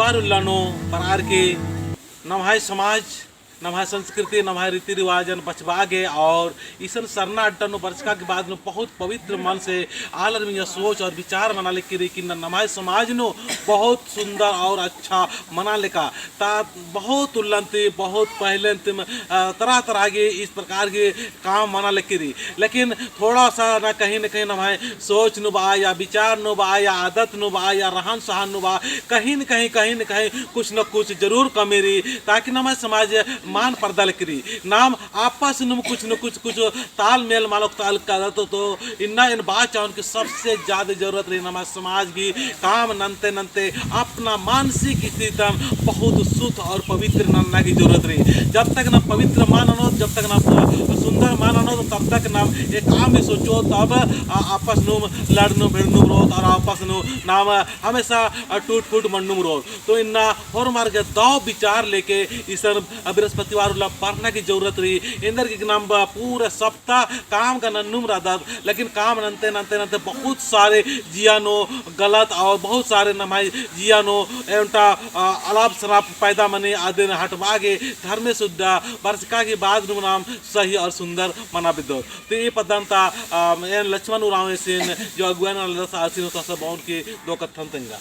परिवार उल्लानो परार के नम्हाय समाज नम्हाय संस्कृति नम्हाय रीति रिवाजन बचबागे और ईसन सरना अड्डन बरसका के बाद बहुत पवित्र मन से आलर में यह सोच और विचार मना लेकर कि नम्हाय समाज नो बहुत सुंदर और अच्छा मना लेका ता बहुत उल्लंते बहुत पहले तरह तरह के इस प्रकार के काम मना लेकर लेकिन थोड़ा सा ना कहीं नम्हाय सोच नु बा या विचार नु बा या आदत नु बा या रहन सहन नु बा कहीं न कहीं कुछ न कुछ जरूर कमेरी ताकि नम्हाय समाज मान पर्दा करी नाम आपस में कुछ न कुछ तालमेल मालो ताल कर तो इन्ना इन बात चाहो कि सबसे ज़्यादा जरूरत रही हमारे समाज की काम नंते नंते अपना मानसिक स्थिति बहुत शुद्ध और पवित्र नन्ना की जरूरत रही। जब तक ना पवित्र मानो जब तक ना सुंदर मानो तो तब तक नाम एक काम में सोचो तब आपस में लड़नो भिड़नो रोत और आपस में नाम हमेशा टूट फूट मंडुम रोत तो इन्ना और मार के दो विचार लेके इस बृहस्पतिवार पढ़ने की जरूरत रही इंदर के नाम पूरे सप्ताह काम का नन्नुम रहा लेकिन काम नंते नंते नंते बहुत सारे जियानो गलत और बहुत सारे नमाई जियानो एवं अलाप शराब पैदा मने आदि हटवागे धर्म शुद्ध वर्षका के बाद नाम सही और सुंदर मना बिदो तो ये पदांता लक्ष्मण उराव सिंह जो अगुआ आसीन सब उनके दो कथन तंगा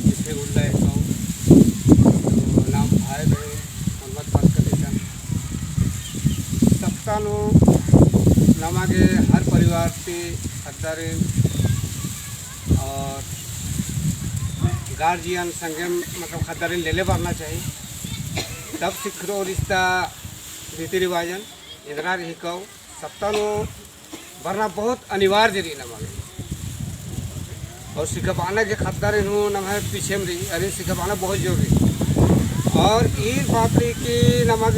जिसे उल्ला नाम भाई बहन मोहम्मद बात कर देता सप्ताह नो नमागे हर परिवार से हदारे और गार्जियन संगे मतलब खतरे ले बढ़ना चाहिए तब सिखरो रिश्ता रीति रिवाजन इधर ही कहो सप्ताह नो भरना बहुत अनिवार्य रही नमागे और सिखपाना के खतरे हूँ नमाज पीछे में रही अरे सिखपाना बहुत जरूरी और ये बात रही कि नमाज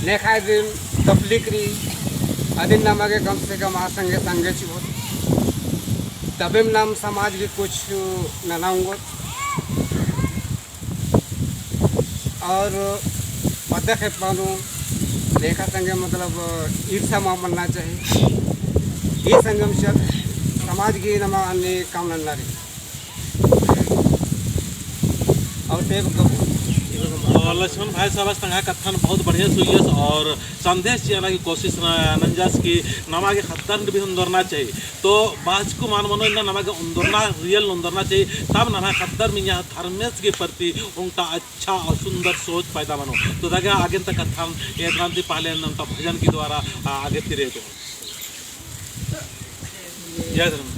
नेखाए दिन तबलीग रही अदिन नमागे कम से कम संगे संगे चिबो तबे नाम समाज के कुछ ननाऊंगो और पदक्षेप मानूँ देखा संगे मतलब ईर्षा मां बनना चाहिए ये संगम से समाज की नमा अन्य काम नन्ना रही और लक्ष्मण भाई साहब संघा कथन बहुत बढ़िया सुइस और संदेश जाना की कोशिश नंजस की नमा के खतर भी उंदरना चाहिए तो बाज को मान मनो नमा के उंदरना रियल उंदरना चाहिए तब नमा खतर में यहाँ धर्मेश के प्रति उनका अच्छा और सुंदर सोच पैदा बनो तो ताकि आगे तक कथन ये क्रांति पहले उनका भजन के द्वारा आगे फिरे तो जय धर्म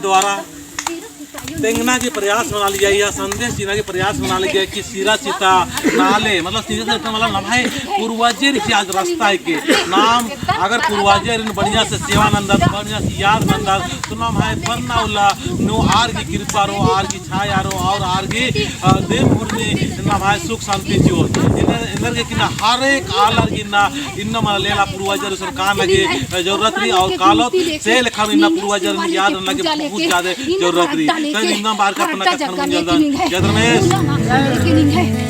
द्वारा तेंगना के प्रयास बना लिया, यह संदेश जीना के प्रयास बना लिया कि सीरा सीता नाले मतलब सीरा सीता मतलब नभाए पूर्वजर के आज रास्ता है के नाम अगर पूर्वजर इन बढ़िया से सेवानंद बढ़िया से याद नंदा तो नाम है बनना उला नो आर की कृपा रो आर की छाया रो और आर की देवपुर में नाम है सुख शांति जीव इधर के किना हर एक आलर किना इन मन लेला पूर्वजर सरकार लगे जरूरत रही और कालो से लेखा इन पूर्वजर याद लगे बहुत ज्यादा जरूरत रही इंदम बार का अपना कथन जल्द जदरमेश